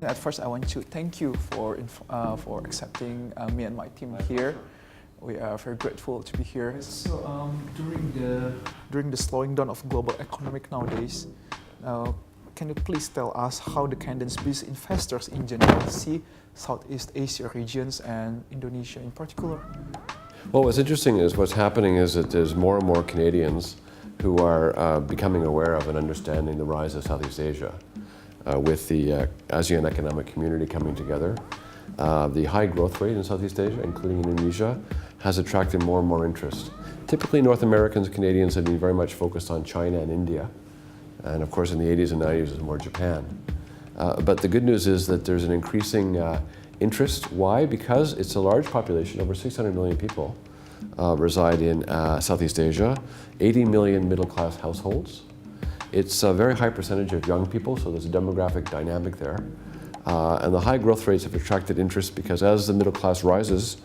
At first, I want to thank you for accepting me and my team here. We are very grateful to be here. So during the slowing down of global economic nowadays, can you please tell us how the Kandinskys investors in general see Southeast Asia regions and Indonesia in particular? Well, what's interesting is what's happening is that there's more and more Canadians who are becoming aware of and understanding the rise of Southeast Asia. With the ASEAN Economic Community coming together. The high growth rate in Southeast Asia, including Indonesia, has attracted more and more interest. Typically, North Americans and Canadians have been very much focused on China and India. And of course, in the 80s and 90s, it was more Japan. But the good news is that there's an increasing interest. Why? Because it's a large population, over 600 million people reside in Southeast Asia, 80 million middle-class households. It's a very high percentage of young people, so there's a demographic dynamic there. And the high growth rates have attracted interest because as the middle class rises,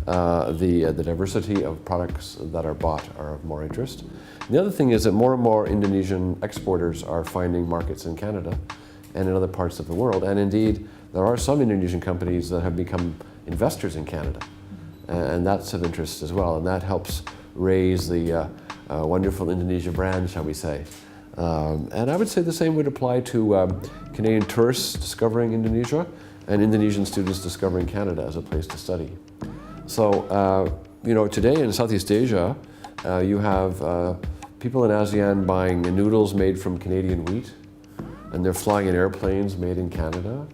the diversity of products that are bought are of more interest. And the other thing is that more and more Indonesian exporters are finding markets in Canada and in other parts of the world. And indeed, there are some Indonesian companies that have become investors in Canada. And that's of interest as well. And that helps raise the wonderful Indonesia brand, shall we say. And I would say the same would apply to Canadian tourists discovering Indonesia and Indonesian students discovering Canada as a place to study. So, today in Southeast Asia, you have people in ASEAN buying noodles made from Canadian wheat, and they're flying in airplanes made in Canada.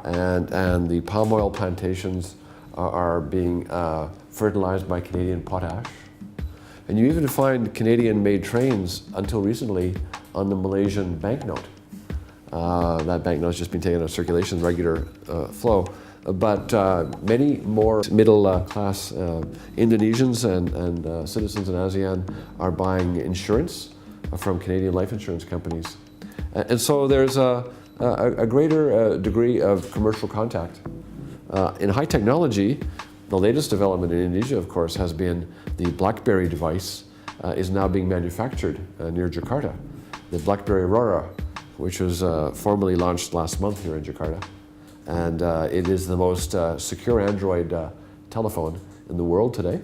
And the palm oil plantations are being fertilized by Canadian potash. And you even find Canadian-made trains, until recently, on the Malaysian banknote. That banknote's just been taken out of circulation, regular flow. But many more middle-class Indonesians and citizens in ASEAN are buying insurance from Canadian life insurance companies. And so there's a greater degree of commercial contact. In high technology, the latest development in Indonesia, of course, has been the BlackBerry device is now being manufactured near Jakarta. The BlackBerry Aurora, which was formally launched last month here in Jakarta. And it is the most secure Android telephone in the world today.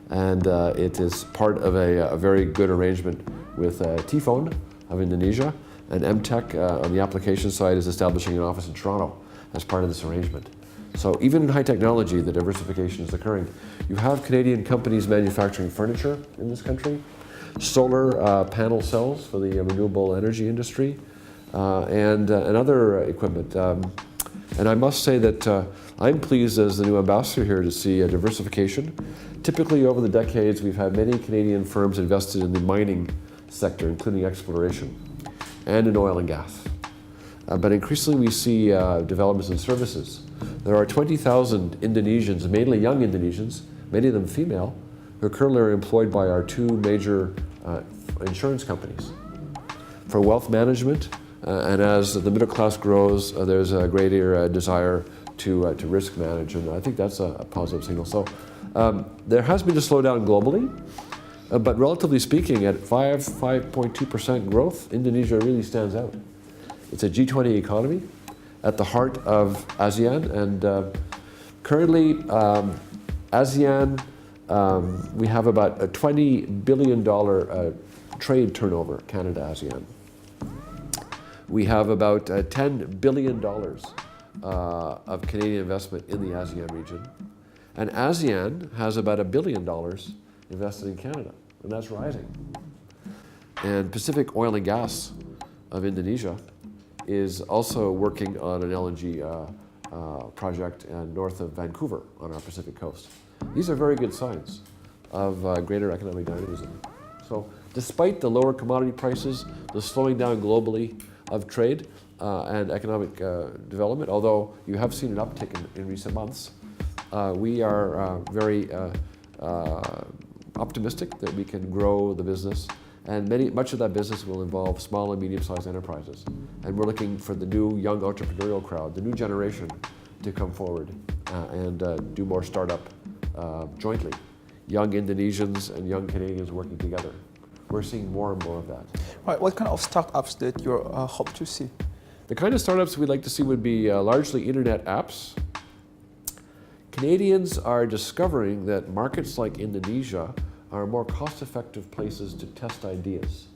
And it is part of a very good arrangement with T-Phone of Indonesia. And MTech on the application side is establishing an office in Toronto as part of this arrangement. So even in high technology, the diversification is occurring. You have Canadian companies manufacturing furniture in this country, solar panel cells for the renewable energy industry, and other equipment. And I must say that I'm pleased as the new ambassador here to see a diversification. Typically over the decades, we've had many Canadian firms invested in the mining sector, including exploration, and in oil and gas. But increasingly we see developments in services. There are 20,000 Indonesians, mainly young Indonesians, many of them female, who are currently employed by our two major insurance companies for wealth management. And as the middle class grows, there's a greater desire to risk manage, and I think that's a positive signal. So there has been a slowdown globally, but relatively speaking, at 5.2% growth, Indonesia really stands out. It's a G20 economy at the heart of ASEAN, and currently ASEAN, we have about a $20 billion trade turnover, Canada-ASEAN. We have about $10 billion of Canadian investment in the ASEAN region, and ASEAN has about $1 billion invested in Canada, and that's rising. And Pacific Oil and Gas of Indonesia is also working on an LNG project north of Vancouver on our Pacific coast. These are very good signs of greater economic dynamism. So despite the lower commodity prices, the slowing down globally of trade and economic development, although you have seen an uptick in recent months, we are very optimistic that we can grow the business, and much of that business will involve small and medium-sized enterprises. And we're looking for the new young entrepreneurial crowd, the new generation, to come forward and do more startup jointly. Young Indonesians and young Canadians working together. We're seeing more and more of that. Right. What kind of startups that you hope to see? The kind of startups we'd like to see would be largely internet apps. Canadians are discovering that markets like Indonesia are more cost-effective places to test ideas.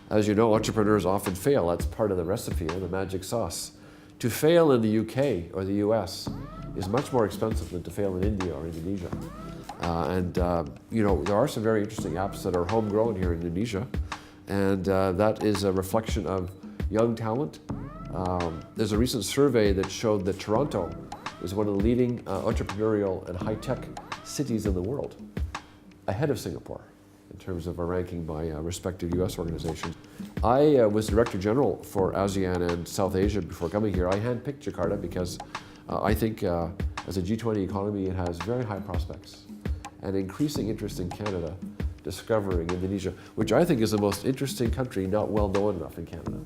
As you know, entrepreneurs often fail. That's part of the recipe or the magic sauce. To fail in the UK or the US is much more expensive than to fail in India or Indonesia. You know, there are some very interesting apps that are homegrown here in Indonesia, and that is a reflection of young talent. There's a recent survey that showed that Toronto is one of the leading entrepreneurial and high-tech cities in the world, ahead of Singapore in terms of a ranking by respective US organizations. I was Director General for ASEAN and South Asia before coming here. I handpicked Jakarta because I think as a G20 economy, it has very high prospects and increasing interest in Canada discovering Indonesia, which I think is the most interesting country not well known enough in Canada.